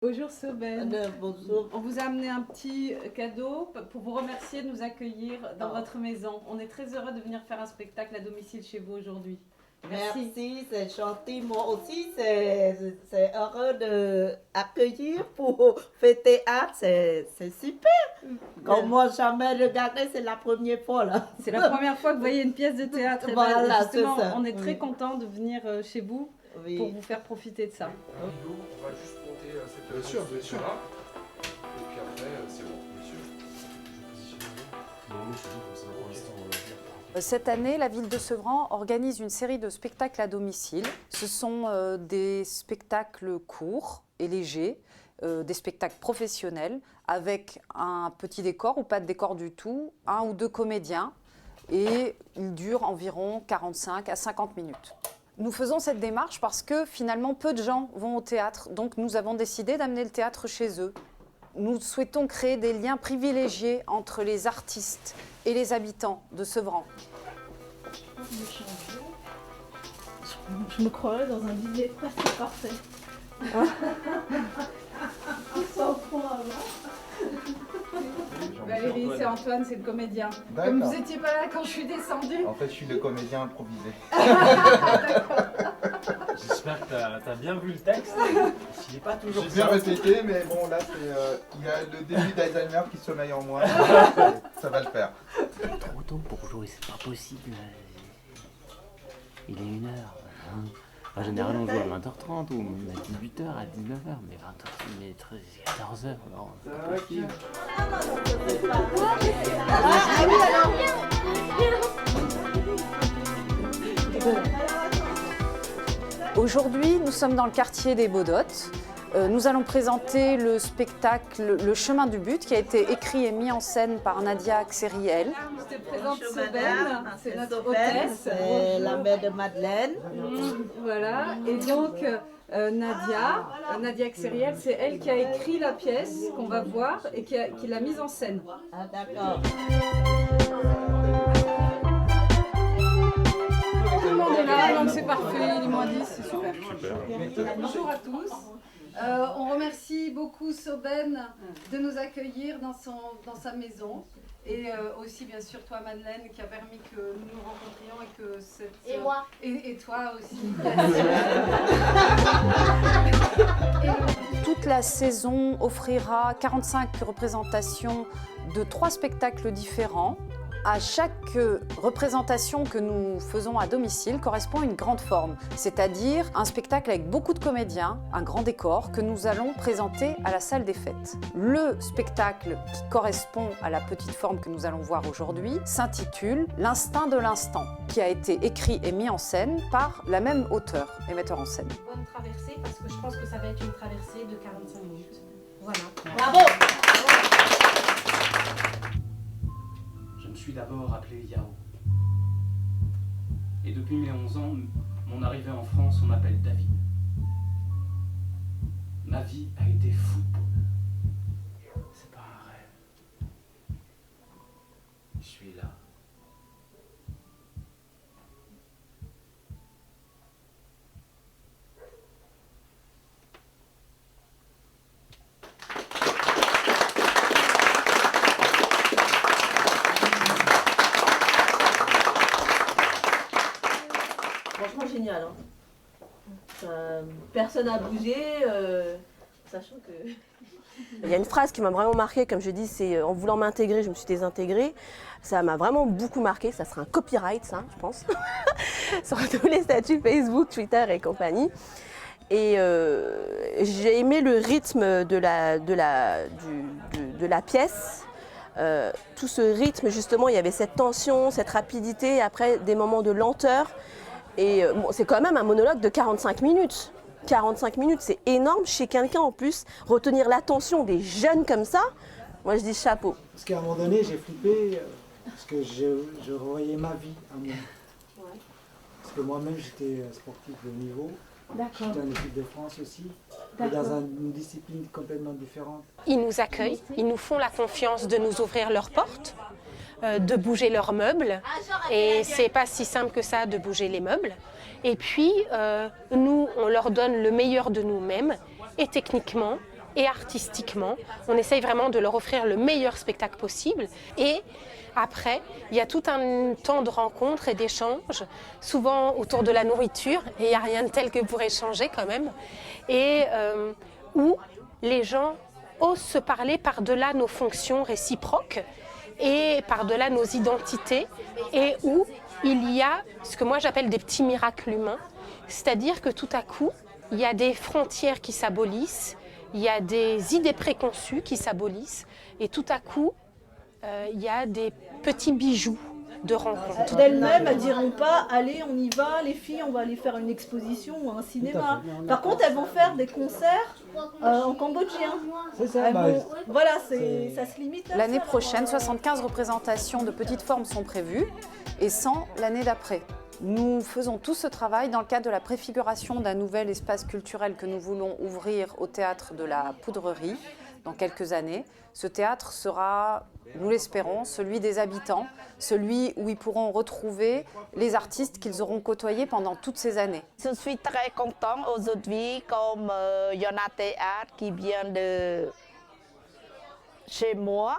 Bonjour Soben. Bonjour. On vous a amené un petit cadeau pour vous remercier de nous accueillir dans votre maison. On est très heureux de venir faire un spectacle à domicile chez vous aujourd'hui. Merci, c'est gentil. Moi aussi, c'est heureux d'accueillir pour faire théâtre. C'est super. Comme moi, jamais regardé, c'est la première fois là. C'est la première fois que vous voyez une pièce de théâtre. Voilà, justement, c'est ça. on est très content de venir chez vous Oui. pour vous faire profiter de ça. On va juste monter cette Bien sûr, bien sûr. là. Et puis après, c'est bon, bien sûr. Cette année, la ville de Sevran organise une série de spectacles à domicile. Ce sont des spectacles courts et légers, des spectacles professionnels avec un petit décor ou pas de décor du tout, 1 ou 2 comédiens et ils durent environ 45 à 50 minutes. Nous faisons cette démarche parce que finalement peu de gens vont au théâtre, donc nous avons décidé d'amener le théâtre chez eux. Nous souhaitons créer des liens privilégiés entre les artistes et les habitants de Sevran. Je me croirais dans un dîner presque parfait. Sans fond avant. Valérie, c'est Antoine, c'est le comédien. D'accord. Comme vous n'étiez pas là quand je suis descendue. En fait, je suis le comédien improvisé. J'espère que t'as bien vu le texte. Il n'est pas toujours J'ai bien ça. répété, mais bon, là, il y a le début d'Alzheimer qui sommeille en moi. Ça va le faire. Il est trop tôt pour jouer, c'est pas possible. Il est 1h. En général, on joue à 20h30 ou même à 18h, à 19h, mais 20h, mais 14h. Non, c'est pas possible. Aujourd'hui, nous sommes dans le quartier des Baudottes. Nous allons présenter le spectacle Le Chemin du But qui a été écrit et mis en scène par Nadia Xeriel. Je te présente Bonjour, Soben, madame. c'est notre Soben, hôtesse. c'est la mère de Madeleine. Voilà, et donc Nadia Xeriel, c'est elle qui a écrit la pièce qu'on va voir et qui l'a mise en scène. Ah, d'accord. Tout le monde est là, donc c'est parfait, il est moins 10, c'est super. Bonjour à tous. On remercie beaucoup Soben de nous accueillir dans sa maison. Et aussi, bien sûr, toi, Madeleine, qui a permis que nous nous rencontrions et que cette... Et moi. Et toi aussi. Toute la saison offrira 45 représentations de 3 spectacles différents. À chaque représentation que nous faisons à domicile correspond une grande forme, c'est-à-dire un spectacle avec beaucoup de comédiens, un grand décor que nous allons présenter à la salle des fêtes. Le spectacle qui correspond à la petite forme que nous allons voir aujourd'hui s'intitule L'instinct de l'instant, qui a été écrit et mis en scène par la même auteure et metteur en scène. Bonne traversée parce que je pense que ça va être une traversée de 45 minutes. Voilà. Bravo. Je me suis d'abord appelé Yao. Et depuis mes 11 ans, mon arrivée en France, on m'appelle David. Ma vie a été football. C'est pas un rêve. Je suis là. Franchement génial. Personne n'a bougé, sachant que... Il y a une phrase qui m'a vraiment marquée, comme je dis, c'est en voulant m'intégrer, je me suis désintégrée. Ça m'a vraiment beaucoup marqué, ça sera un copyright, ça, je pense, sur tous les statuts Facebook, Twitter et compagnie. Et j'ai aimé le rythme de la pièce. Tout ce rythme, justement, il y avait cette tension, cette rapidité, après des moments de lenteur. Et bon, c'est quand même un monologue de 45 minutes. 45 minutes, c'est énorme chez quelqu'un en plus. Retenir l'attention des jeunes comme ça, moi je dis chapeau. Parce qu'à un moment donné, j'ai flippé parce que je revoyais ma vie à moi. Ouais. Parce que moi-même, j'étais sportif de haut niveau. D'accord. J'étais en équipe de France aussi, mais dans une discipline complètement différente. Ils nous accueillent, ils nous font la confiance de nous ouvrir leurs portes, de bouger leurs meubles. Et c'est pas si simple que ça de bouger les meubles. Et puis, nous, on leur donne le meilleur de nous-mêmes. Et techniquement, et artistiquement. On essaye vraiment de leur offrir le meilleur spectacle possible. Et après, il y a tout un temps de rencontre et d'échange, souvent autour de la nourriture, et il n'y a rien de tel que pour échanger quand même, et où les gens osent se parler par-delà nos fonctions réciproques et par-delà nos identités, et où il y a ce que moi j'appelle des petits miracles humains, c'est-à-dire que tout à coup, il y a des frontières qui s'abolissent, il y a des idées préconçues qui s'abolissent, et tout à coup, il y a des petits bijoux de rencontres. D'elles-mêmes, elles ne diront pas « Allez, on y va, les filles, on va aller faire une exposition ou un cinéma ». Par contre, elles vont faire des concerts en cambodgien. C'est ça. Voilà, ça se limite à L'année ça. prochaine, 75 représentations de petites formes sont prévues et 100 l'année d'après. Nous faisons tout ce travail dans le cadre de la préfiguration d'un nouvel espace culturel que nous voulons ouvrir au théâtre de la Poudrerie dans quelques années. Ce théâtre sera, nous l'espérons, celui des habitants, celui où ils pourront retrouver les artistes qu'ils auront côtoyés pendant toutes ces années. Je suis très contente aujourd'hui, comme il y en a théâtre qui vient de chez moi.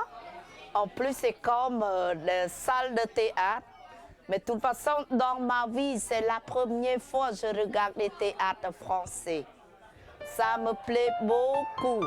En plus, c'est comme la salle de théâtre. Mais de toute façon, dans ma vie, c'est la première fois que je regarde les théâtres français. Ça me plaît beaucoup.